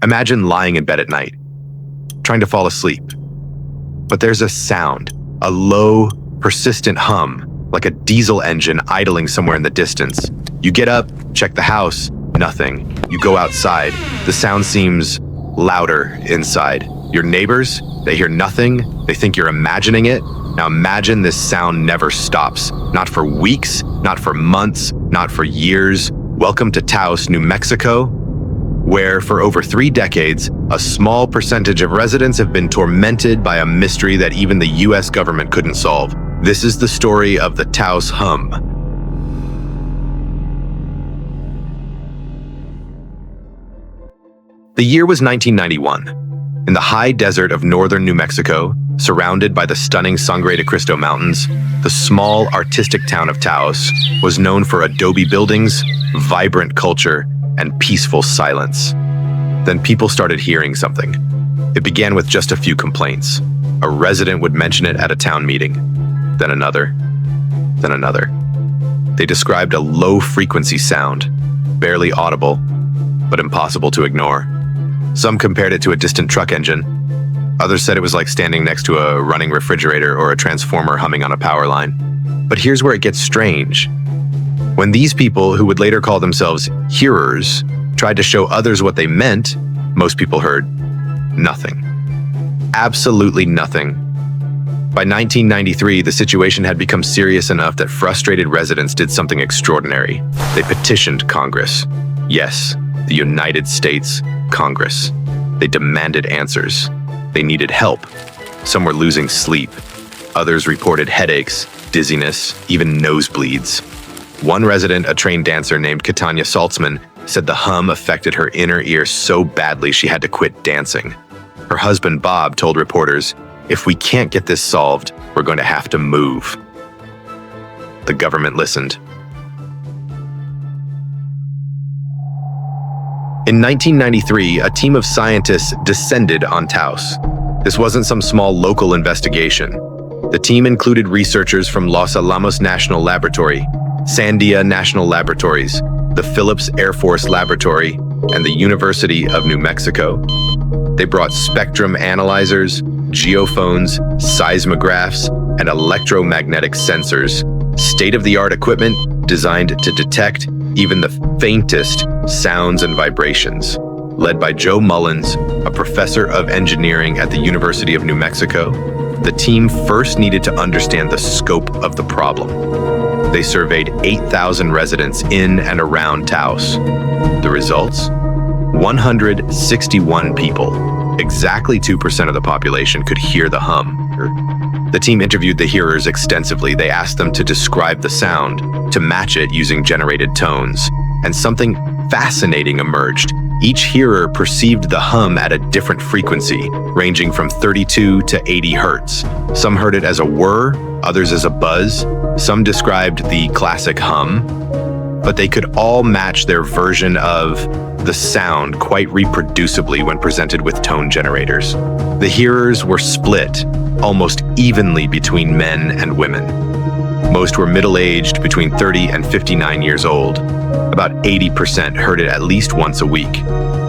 Imagine lying in bed at night, trying to fall asleep. But there's a sound, a low, persistent hum, like a diesel engine idling somewhere in the distance. You get up, check the house, nothing. You go outside, the sound seems louder inside. Your neighbors, they hear nothing, they think you're imagining it. Now imagine this sound never stops. Not for weeks, not for months, not for years. Welcome to Taos, New Mexico, where for over 3 decades, a small percentage of residents have been tormented by a mystery that even the US government couldn't solve. This is the story of the Taos Hum. The year was 1991. In the high desert of northern New Mexico, surrounded by the stunning Sangre de Cristo Mountains, the small, artistic town of Taos was known for adobe buildings, vibrant culture, and peaceful silence. Then people started hearing something. It began with just a few complaints. A resident would mention it at a town meeting, then another, then another. They described a low-frequency sound, barely audible, but impossible to ignore. Some compared it to a distant truck engine. Others said it was like standing next to a running refrigerator or a transformer humming on a power line. But here's where it gets strange. When these people, who would later call themselves hearers, tried to show others what they meant, most people heard nothing. Absolutely nothing. By 1993, the situation had become serious enough that frustrated residents did something extraordinary. They petitioned Congress. Yes, the United States Congress. They demanded answers. They needed help. Some were losing sleep. Others reported headaches, dizziness, even nosebleeds. One resident, a trained dancer named Katanya Saltzman, said the hum affected her inner ear so badly she had to quit dancing. Her husband, Bob, told reporters, "If we can't get this solved, we're going to have to move." The government listened. In 1993, a team of scientists descended on Taos. This wasn't some small local investigation. The team included researchers from Los Alamos National Laboratory, Sandia National Laboratories, the Phillips Air Force Laboratory, and the University of New Mexico. They brought spectrum analyzers, geophones, seismographs, and electromagnetic sensors, state-of-the-art equipment designed to detect even the faintest sounds and vibrations. Led by Joe Mullins, a professor of engineering at the University of New Mexico, the team first needed to understand the scope of the problem. They surveyed 8,000 residents in and around Taos. The results? 161 people, exactly 2% of the population, could hear the hum. The team interviewed the hearers extensively. They asked them to describe the sound, to match it using generated tones. And something fascinating emerged. Each hearer perceived the hum at a different frequency, ranging from 32 to 80 hertz. Some heard it as a whir, others as a buzz. Some described the classic hum, but they could all match their version of the sound quite reproducibly when presented with tone generators. The hearers were split almost evenly between men and women. Most were middle-aged, between 30 and 59 years old. About 80% heard it at least once a week.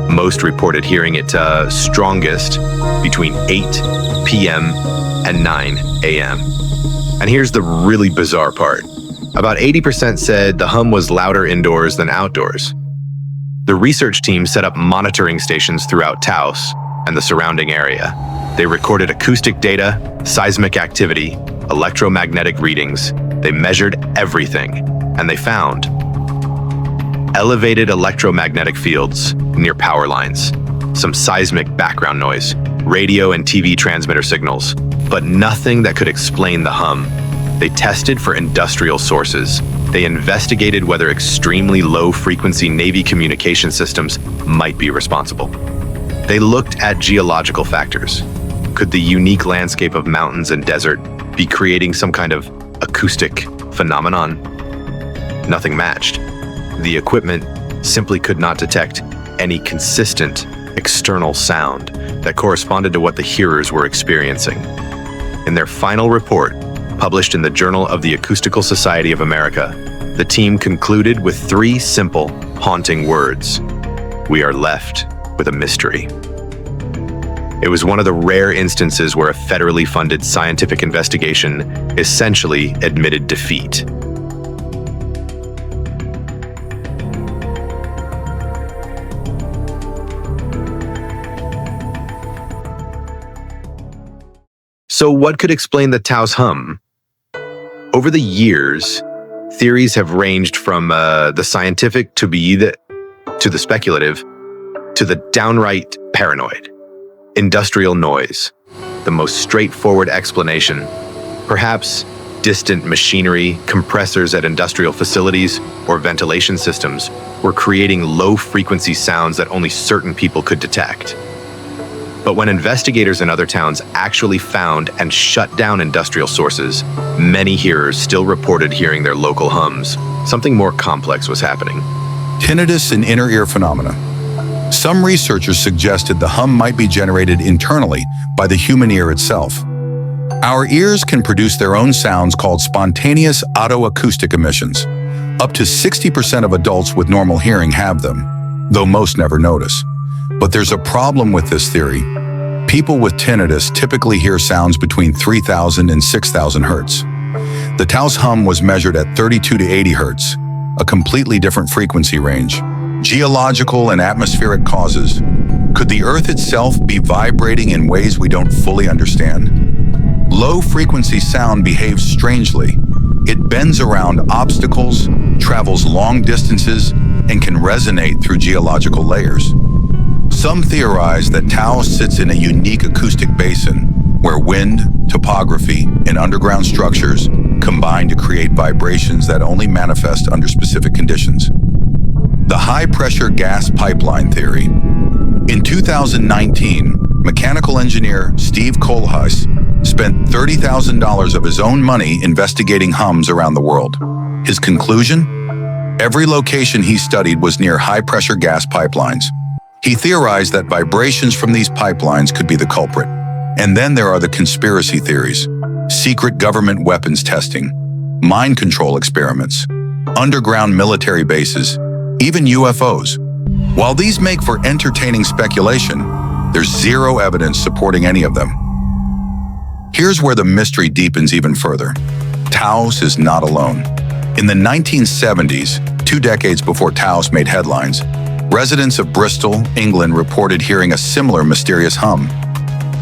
Most reported hearing it strongest between 8 p.m. and 9 a.m. And here's the really bizarre part. About 80% said the hum was louder indoors than outdoors. The research team set up monitoring stations throughout Taos and the surrounding area. They recorded acoustic data, seismic activity, electromagnetic readings. They measured everything, and they found elevated electromagnetic fields near power lines, some seismic background noise, radio and TV transmitter signals, but nothing that could explain the hum. They tested for industrial sources. They investigated whether extremely low-frequency Navy communication systems might be responsible. They looked at geological factors. Could the unique landscape of mountains and desert be creating some kind of acoustic phenomenon? Nothing matched. The equipment simply could not detect any consistent external sound that corresponded to what the hearers were experiencing. In their final report, published in the Journal of the Acoustical Society of America, the team concluded with 3 simple, haunting words: "We are left with a mystery. It was one of the rare instances where a federally funded scientific investigation essentially admitted defeat. So what could explain the Taos Hum? Over the years, theories have ranged from the scientific to the speculative to the downright paranoid. Industrial noise, the most straightforward explanation. Perhaps distant machinery, compressors at industrial facilities, or ventilation systems were creating low-frequency sounds that only certain people could detect. But when investigators in other towns actually found and shut down industrial sources, many hearers still reported hearing their local hums. Something more complex was happening. Tinnitus and inner ear phenomena. Some researchers suggested the hum might be generated internally by the human ear itself. Our ears can produce their own sounds called spontaneous autoacoustic emissions. Up to 60% of adults with normal hearing have them, though most never notice. But there's a problem with this theory. People with tinnitus typically hear sounds between 3,000 and 6,000 hertz. The Taos Hum was measured at 32 to 80 hertz, a completely different frequency range. Geological and atmospheric causes. Could the Earth itself be vibrating in ways we don't fully understand? Low-frequency sound behaves strangely. It bends around obstacles, travels long distances, and can resonate through geological layers. Some theorize that Taos sits in a unique acoustic basin where wind, topography, and underground structures combine to create vibrations that only manifest under specific conditions. The high-pressure gas pipeline theory. In 2019, mechanical engineer Steve Kohlhuis spent $30,000 of his own money investigating hums around the world. His conclusion? Every location he studied was near high-pressure gas pipelines. He theorized that vibrations from these pipelines could be the culprit. And then there are the conspiracy theories, secret government weapons testing, mind control experiments, underground military bases, even UFOs. While these make for entertaining speculation, there's zero evidence supporting any of them. Here's where the mystery deepens even further. Taos is not alone. In the 1970s, 2 decades before Taos made headlines, residents of Bristol, England reported hearing a similar mysterious hum.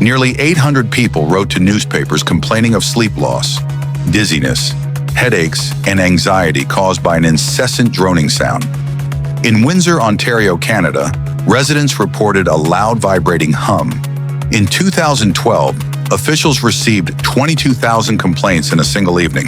Nearly 800 people wrote to newspapers complaining of sleep loss, dizziness, headaches, and anxiety caused by an incessant droning sound. In Windsor, Ontario, Canada, residents reported a loud vibrating hum. In 2012, officials received 22,000 complaints in a single evening.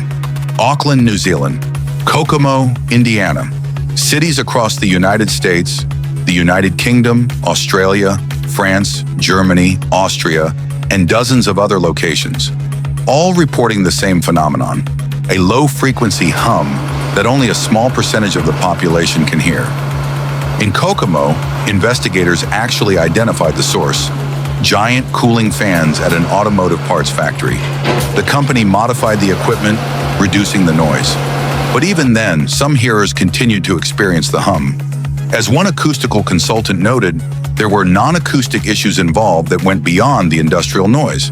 Auckland, New Zealand, Kokomo, Indiana, cities across the United States, the United Kingdom, Australia, France, Germany, Austria, and dozens of other locations, all reporting the same phenomenon, a low-frequency hum that only a small percentage of the population can hear. In Kokomo, investigators actually identified the source: giant cooling fans at an automotive parts factory. The company modified the equipment, reducing the noise. But even then, some hearers continued to experience the hum. As one acoustical consultant noted, there were non-acoustic issues involved that went beyond the industrial noise.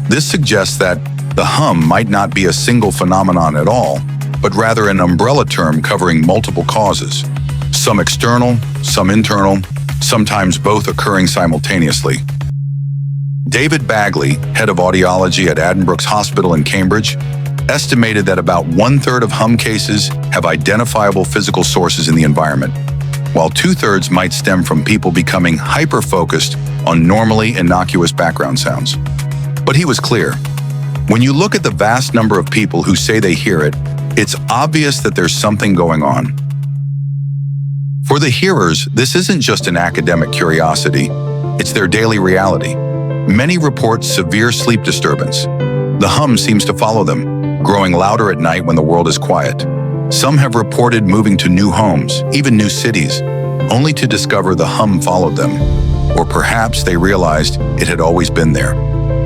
This suggests that the hum might not be a single phenomenon at all, but rather an umbrella term covering multiple causes. Some external, some internal, sometimes both occurring simultaneously. David Bagley, head of audiology at Addenbrooke's Hospital in Cambridge, estimated that about 1/3 of hum cases have identifiable physical sources in the environment, while 2/3 might stem from people becoming hyper-focused on normally innocuous background sounds. But he was clear. When you look at the vast number of people who say they hear it, it's obvious that there's something going on. For the hearers, this isn't just an academic curiosity, it's their daily reality. Many report severe sleep disturbance. The hum seems to follow them, growing louder at night when the world is quiet. Some have reported moving to new homes, even new cities, only to discover the hum followed them. Or perhaps they realized it had always been there,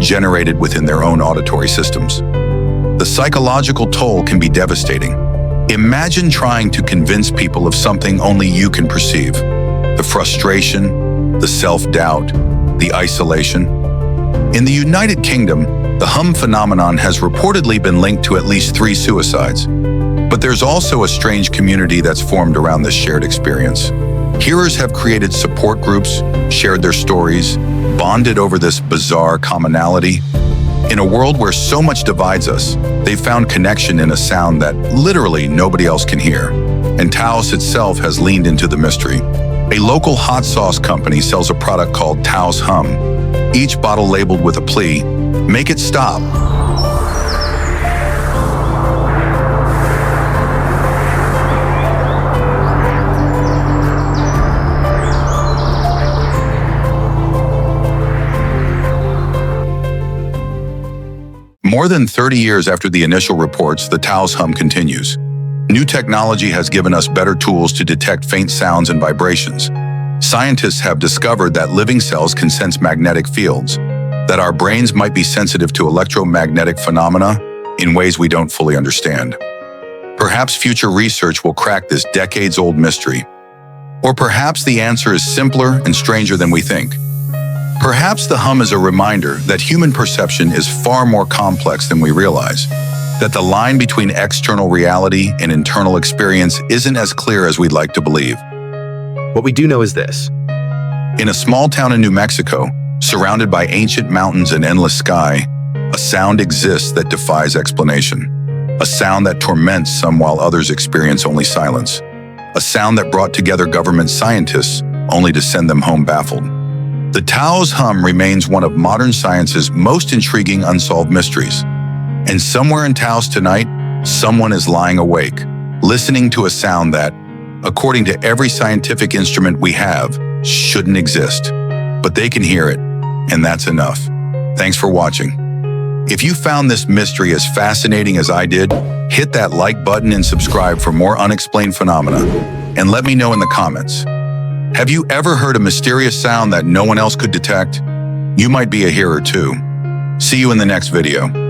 generated within their own auditory systems. The psychological toll can be devastating. Imagine trying to convince people of something only you can perceive. The frustration, the self-doubt, the isolation. In the United Kingdom, the hum phenomenon has reportedly been linked to at least 3 suicides. But there's also a strange community that's formed around this shared experience. Hearers have created support groups, shared their stories, bonded over this bizarre commonality. In a world where so much divides us, they've found connection in a sound that literally nobody else can hear. And Taos itself has leaned into the mystery. A local hot sauce company sells a product called Taos Hum, each bottle labeled with a plea, "Make it stop." More than 30 years after the initial reports, the Taos Hum continues. New technology has given us better tools to detect faint sounds and vibrations. Scientists have discovered that living cells can sense magnetic fields, that our brains might be sensitive to electromagnetic phenomena in ways we don't fully understand. Perhaps future research will crack this decades-old mystery. Or perhaps the answer is simpler and stranger than we think. Perhaps the hum is a reminder that human perception is far more complex than we realize, that the line between external reality and internal experience isn't as clear as we'd like to believe. What we do know is this. In a small town in New Mexico, surrounded by ancient mountains and endless sky, a sound exists that defies explanation. A sound that torments some while others experience only silence. A sound that brought together government scientists only to send them home baffled. The Taos Hum remains one of modern science's most intriguing unsolved mysteries. And somewhere in Taos tonight, someone is lying awake, listening to a sound that, according to every scientific instrument we have, shouldn't exist. But they can hear it, and that's enough. Thanks for watching. If you found this mystery as fascinating as I did, hit that like button and subscribe for more unexplained phenomena. And let me know in the comments. Have you ever heard a mysterious sound that no one else could detect? You might be a hearer too. See you in the next video.